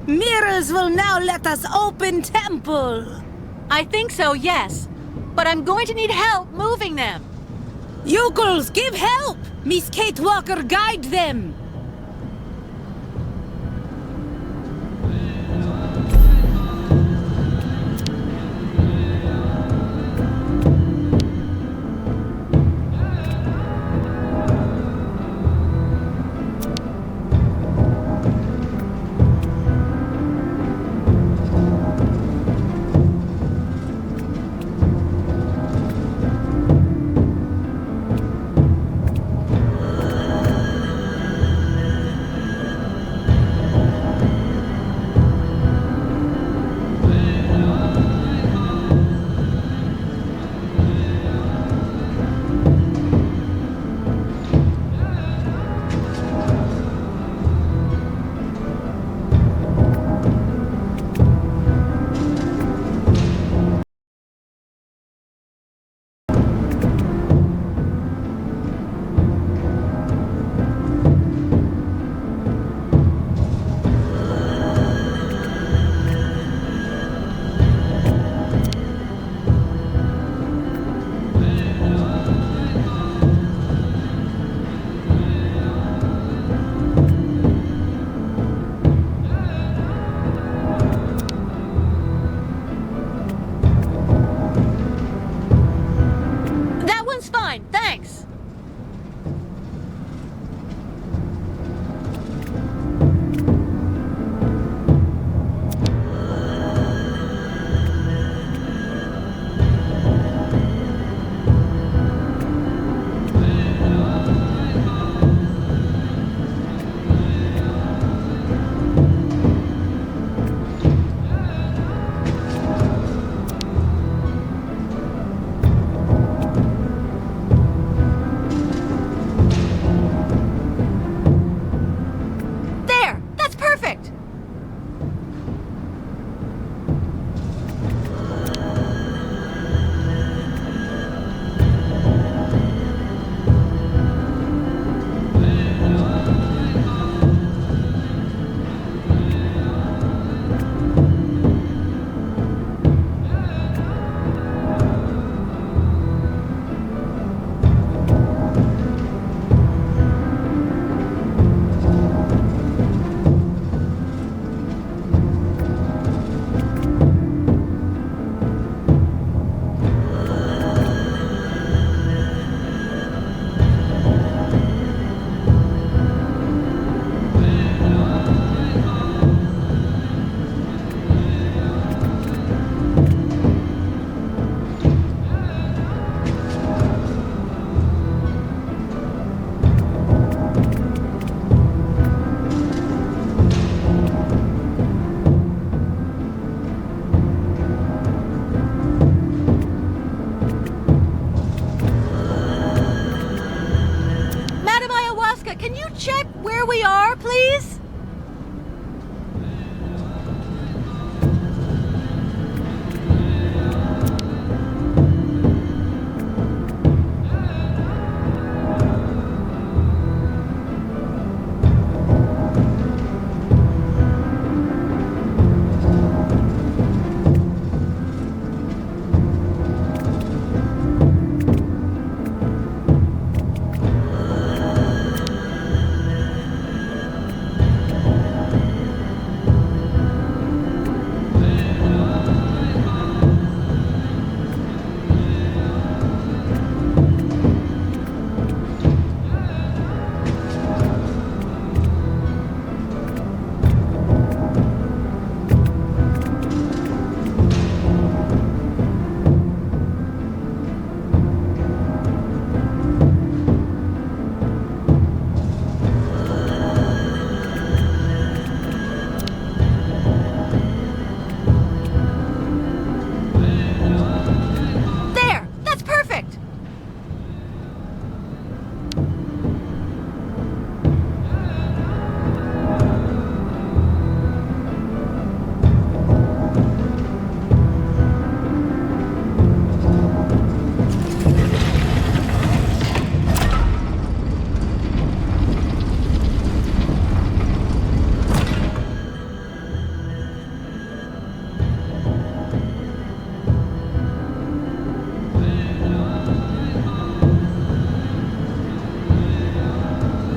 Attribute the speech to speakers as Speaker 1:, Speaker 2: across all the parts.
Speaker 1: Mirrors will now let us open temple.
Speaker 2: I think so, yes. But I'm going to need help moving them.
Speaker 1: Youkols, give help! Miss Kate Walker, guide them!
Speaker 2: please?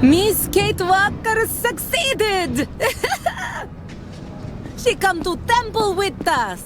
Speaker 1: Miss Kate Walker succeeded! She come to temple with us!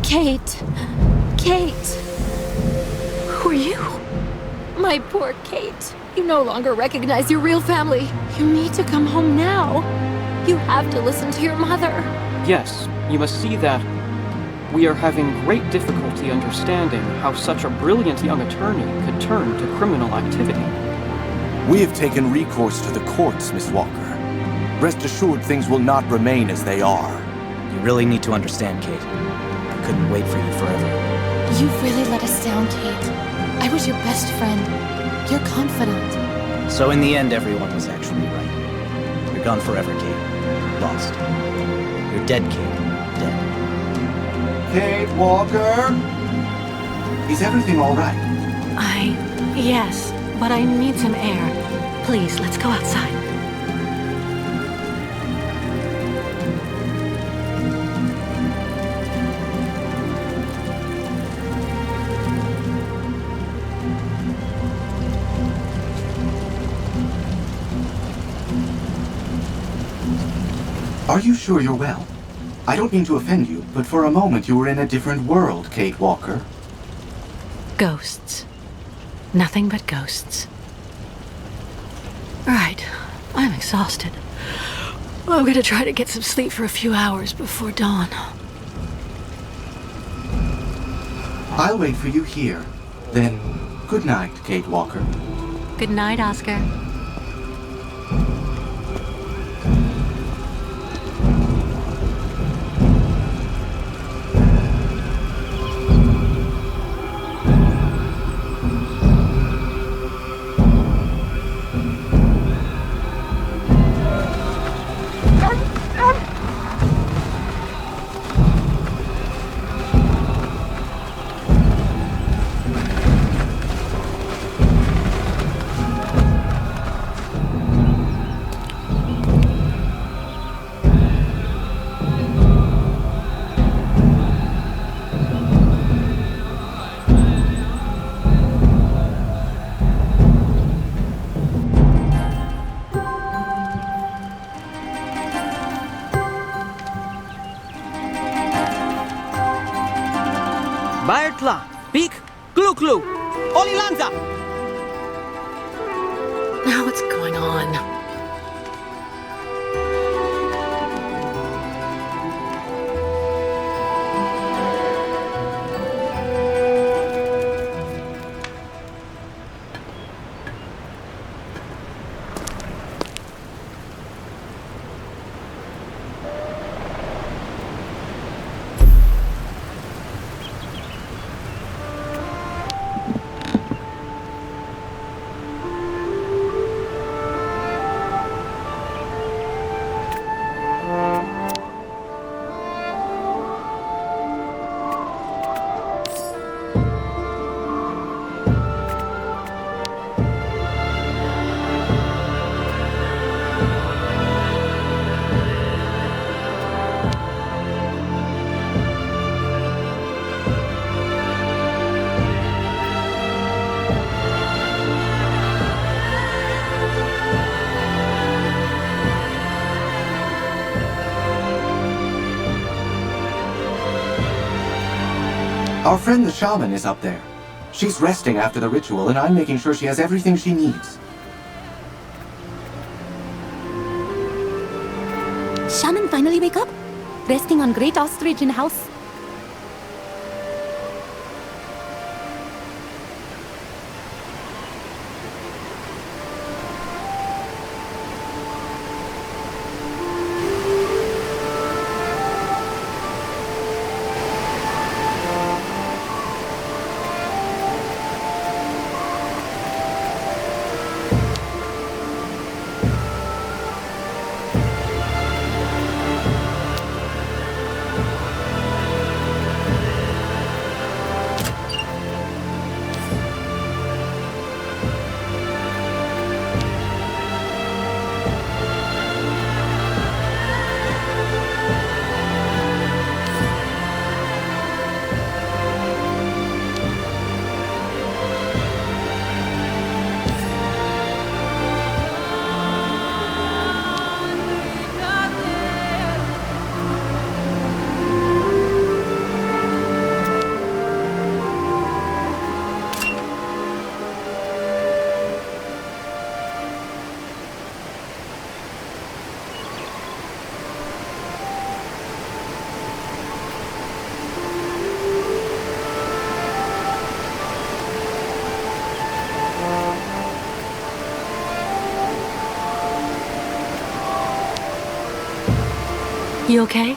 Speaker 3: Kate. Kate.
Speaker 2: Who are you?
Speaker 3: My poor Kate. You no longer recognize your real family. You need to come home now. You have to listen to your mother.
Speaker 4: Yes, you must see that we are having great difficulty understanding how such a brilliant young attorney could turn to criminal activity.
Speaker 5: We have taken recourse to the courts, Miss Walker. Rest assured things will not remain as they are.
Speaker 6: You really need to understand, Kate. I couldn't wait for you forever.
Speaker 3: You've really let us down, Kate. I was your best friend. Your confidant.
Speaker 6: So in the end, everyone was actually right. You're gone forever, Kate. Lost. You're dead, Kate. Dead.
Speaker 5: Kate Walker? Is everything all right?
Speaker 2: Yes, but I need some air. Please, let's go outside.
Speaker 5: Are you sure you're well? I don't mean to offend you, but for a moment you were in a different world, Kate Walker.
Speaker 2: Ghosts. Nothing but ghosts. Right. I'm exhausted. I'm gonna try to get some sleep for a few hours before dawn.
Speaker 5: I'll wait for you here. Then, good night, Kate Walker.
Speaker 2: Good night, Oscar.
Speaker 7: Baertla, Pik, Klu-Klu, Olilanza!
Speaker 2: Now what's going on?
Speaker 5: Our friend the shaman is up there. She's resting after the ritual, and I'm making sure she has everything she needs.
Speaker 3: Shaman finally wake up? Resting on Great Ostrich in house?
Speaker 2: You okay?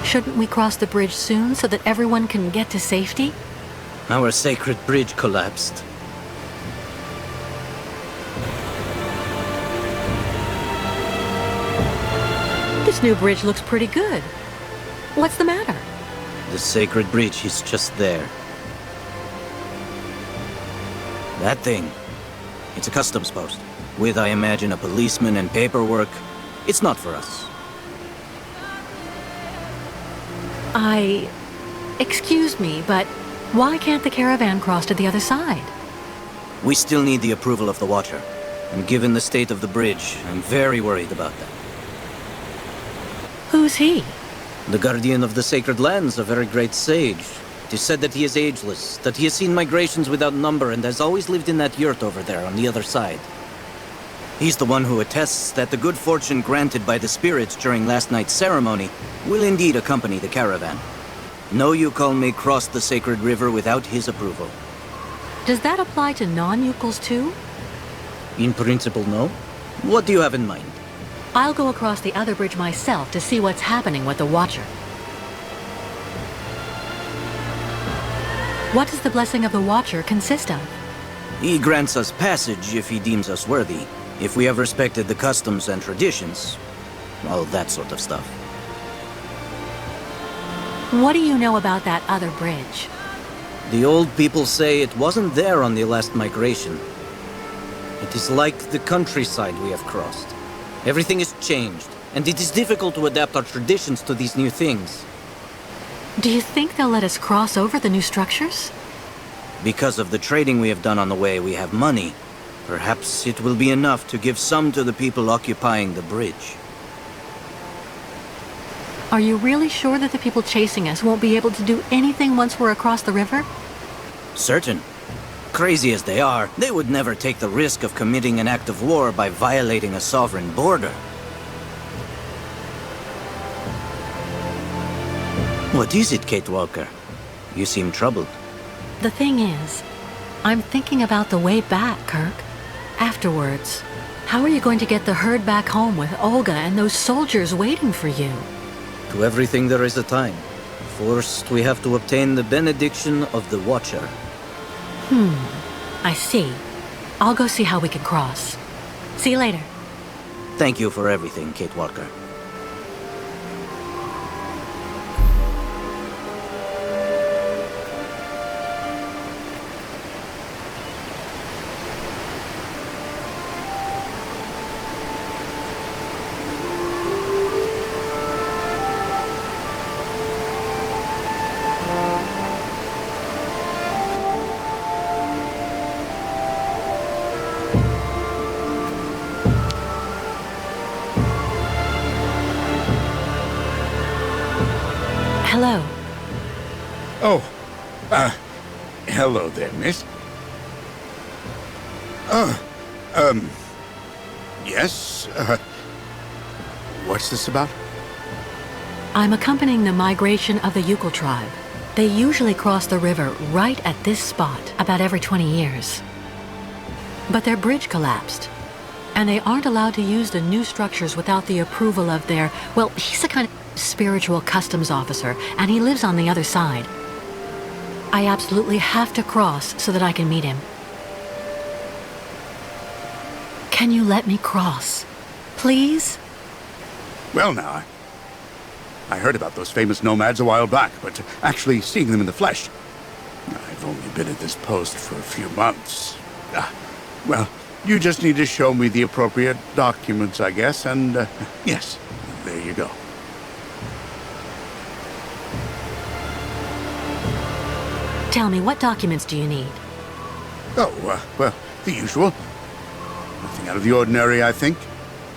Speaker 2: Shouldn't we cross the bridge soon so that everyone can get to safety?
Speaker 6: Our sacred bridge collapsed.
Speaker 2: This new bridge looks pretty good. What's the matter?
Speaker 6: The sacred bridge is just there. That thing. It's a customs post. With, I imagine, a policeman and paperwork. It's not for us.
Speaker 2: Excuse me, but why can't the caravan cross to the other side?
Speaker 6: We still need the approval of the Watcher. And given the state of the bridge, I'm very worried about that.
Speaker 2: Who's he?
Speaker 6: The guardian of the sacred lands, a very great sage. It is said that he is ageless, that he has seen migrations without number and has always lived in that yurt over there on the other side. He's the one who attests that the good fortune granted by the spirits during last night's ceremony will indeed accompany the caravan. No Youkol may cross the sacred river without his approval.
Speaker 2: Does that apply to non-Youkols too?
Speaker 6: In principle, no. What do you have in mind?
Speaker 2: I'll go across the other bridge myself to see what's happening with the Watcher. What does the blessing of the Watcher consist of?
Speaker 6: He grants us passage if he deems us worthy, if we have respected the customs and traditions, all that sort of stuff.
Speaker 2: What do you know about that other bridge?
Speaker 6: The old people say it wasn't there on the last migration. It is like the countryside we have crossed. Everything is changed, and it is difficult to adapt our traditions to these new things.
Speaker 2: Do you think they'll let us cross over the new structures?
Speaker 6: Because of the trading we have done on the way, we have money. Perhaps it will be enough to give some to the people occupying the bridge.
Speaker 2: Are you really sure that the people chasing us won't be able to do anything once we're across the river?
Speaker 6: Certain. Crazy as they are, they would never take the risk of committing an act of war by violating a sovereign border. What is it, Kate Walker? You seem troubled.
Speaker 2: The thing is, I'm thinking about the way back, Kirk. Afterwards, how are you going to get the herd back home with Olga and those soldiers waiting for you?
Speaker 6: To everything there is a time. First, we have to obtain the benediction of the Watcher.
Speaker 2: I see. I'll go see how we can cross. See you later.
Speaker 6: Thank you for everything, Kate Walker.
Speaker 2: Hello.
Speaker 8: Oh, hello there, miss. Yes, what's this about?
Speaker 2: I'm accompanying the migration of the Youkol tribe. They usually cross the river right at this spot about every 20 years. But their bridge collapsed, and they aren't allowed to use the new structures without the approval of their, well, he's a kind of spiritual customs officer, and he lives on the other side. I absolutely have to cross so that I can meet him. Can you let me cross? Please?
Speaker 8: Well, now, I heard about those famous nomads a while back, but actually seeing them in the flesh, I've only been at this post for a few months. Well, you just need to show me the appropriate documents, I guess, and yes, there you go.
Speaker 2: Tell me, what documents do you need?
Speaker 8: Oh, well, the usual. Nothing out of the ordinary, I think.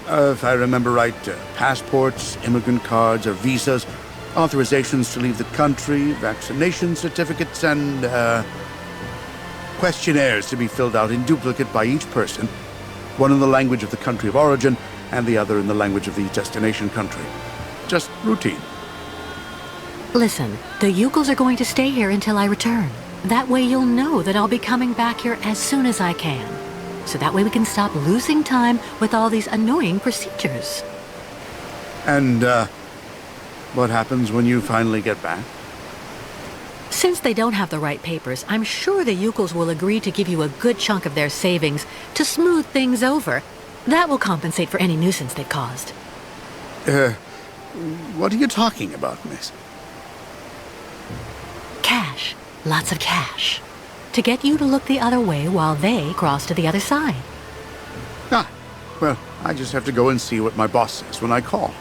Speaker 8: If I remember right, passports, immigrant cards, or visas, authorizations to leave the country, vaccination certificates, and, questionnaires to be filled out in duplicate by each person, one in the language of the country of origin, and the other in the language of the destination country. Just routine.
Speaker 2: Listen, the Youkols are going to stay here until I return. That way you'll know that I'll be coming back here as soon as I can. So that way we can stop losing time with all these annoying procedures.
Speaker 8: And, what happens when you finally get back?
Speaker 2: Since they don't have the right papers, I'm sure the Youkols will agree to give you a good chunk of their savings to smooth things over. That will compensate for any nuisance they've caused.
Speaker 8: What are you talking about, miss?
Speaker 2: Cash. Lots of cash. To get you to look the other way while they cross to the other side.
Speaker 8: Ah, well, I just have to go and see what my boss says when I call.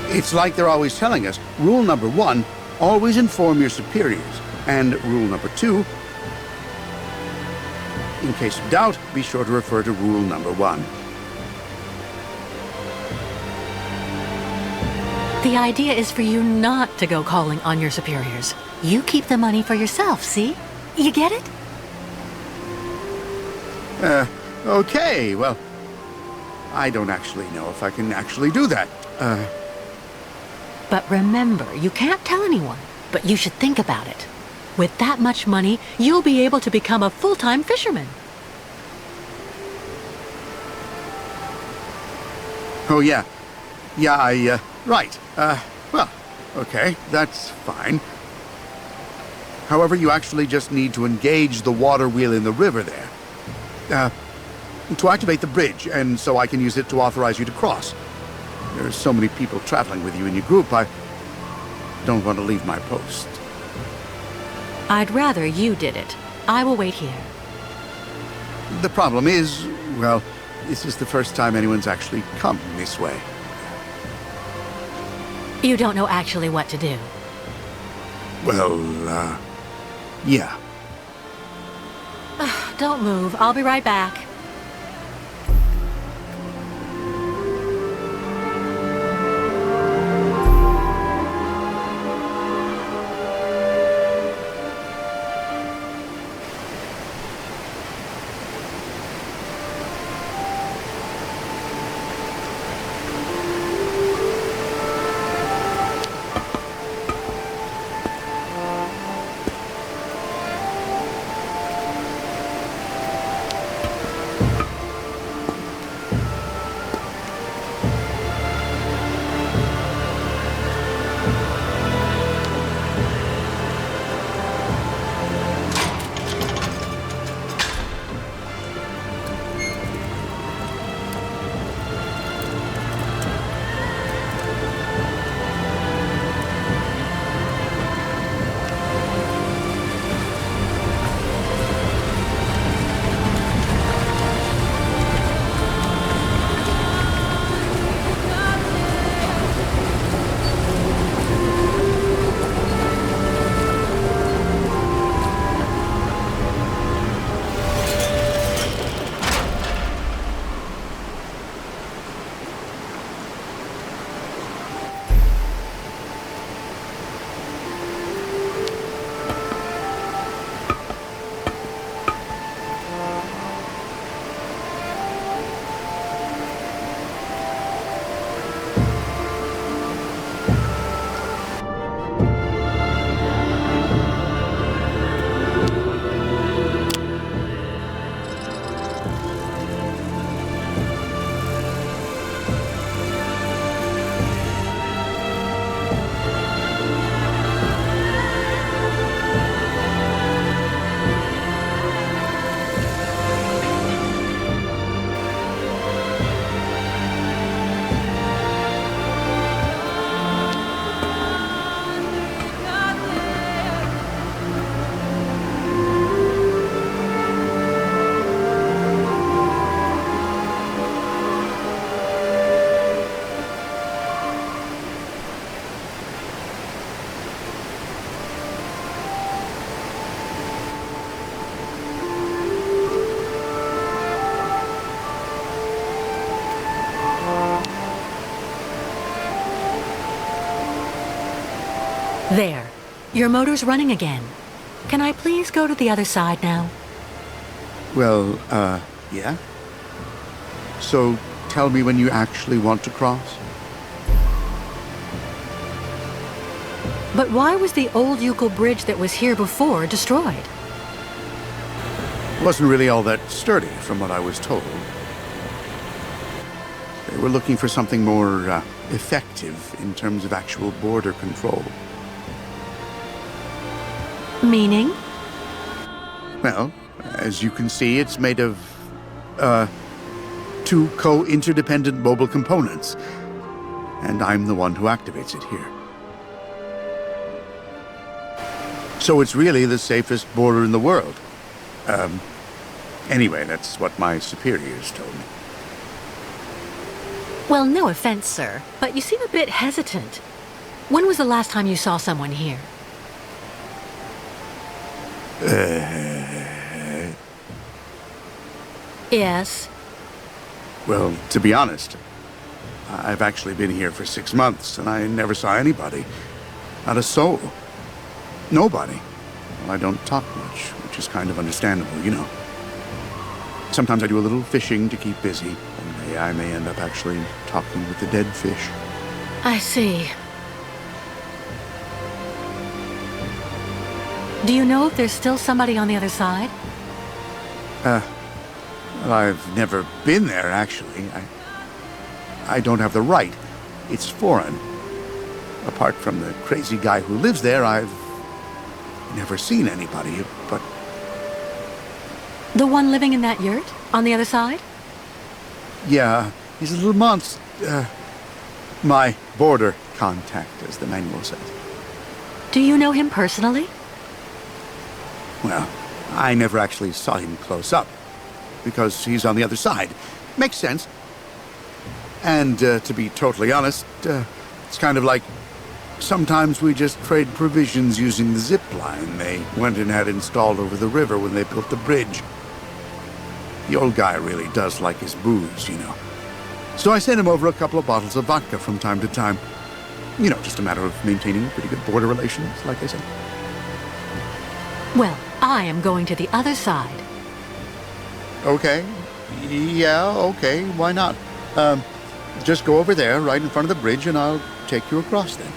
Speaker 8: It's like they're always telling us, rule number 1, always inform your superiors. And rule number 2, in case of doubt, be sure to refer to rule number 1.
Speaker 2: The idea is for you not to go calling on your superiors. You keep the money for yourself, see? You get it?
Speaker 8: Okay, well, I don't actually know if I can actually do that.
Speaker 2: But remember, you can't tell anyone, but you should think about it. With that much money, you'll be able to become a full-time fisherman.
Speaker 8: Oh, yeah. Yeah, right. Well, okay, that's fine. However, you actually just need to engage the water wheel in the river there. To activate the bridge, and so I can use it to authorize you to cross. There's so many people traveling with you in your group, I don't want to leave my post.
Speaker 2: I'd rather you did it. I will wait here.
Speaker 8: The problem is, well, this is the first time anyone's actually come this way.
Speaker 2: You don't know actually what to do.
Speaker 8: Well, yeah.
Speaker 2: Don't move. I'll be right back. There. Your motor's running again. Can I please go to the other side now?
Speaker 8: Well, yeah? So, tell me when you actually want to cross?
Speaker 2: But why was the old Youkol bridge that was here before destroyed?
Speaker 8: It wasn't really all that sturdy, from what I was told. They were looking for something more, effective in terms of actual border control.
Speaker 2: Meaning?
Speaker 8: Well, as you can see, it's made of, two co-interdependent mobile components. And I'm the one who activates it here. So it's really the safest border in the world. Anyway, that's what my superiors told me.
Speaker 2: Well, no offense, sir, but you seem a bit hesitant. When was the last time you saw someone here? Yes.
Speaker 8: Well, to be honest, I've actually been here for 6 months, and I never saw anybody. Not a soul. Nobody. Well, I don't talk much, which is kind of understandable, you know. Sometimes I do a little fishing to keep busy, and I may end up actually talking with the dead fish.
Speaker 2: I see. Do you know if there's still somebody on the other side?
Speaker 8: Well, I've never been there, actually. I don't have the right. It's foreign. Apart from the crazy guy who lives there, I've never seen anybody, but...
Speaker 2: The one living in that yurt? On the other side?
Speaker 8: Yeah, he's a little monster. My border contact, as the manual says.
Speaker 2: Do you know him personally?
Speaker 8: Well, I never actually saw him close up, because he's on the other side. Makes sense. And, to be totally honest, it's kind of like... Sometimes we just trade provisions using the zip line they went and had installed over the river when they built the bridge. The old guy really does like his booze, you know. So I sent him over a couple of bottles of vodka from time to time. You know, just a matter of maintaining pretty good border relations, like I said.
Speaker 2: Well, I am going to the other side.
Speaker 8: Okay. Yeah, okay. Why not? Just go over there, right in front of the bridge, and I'll take you across then.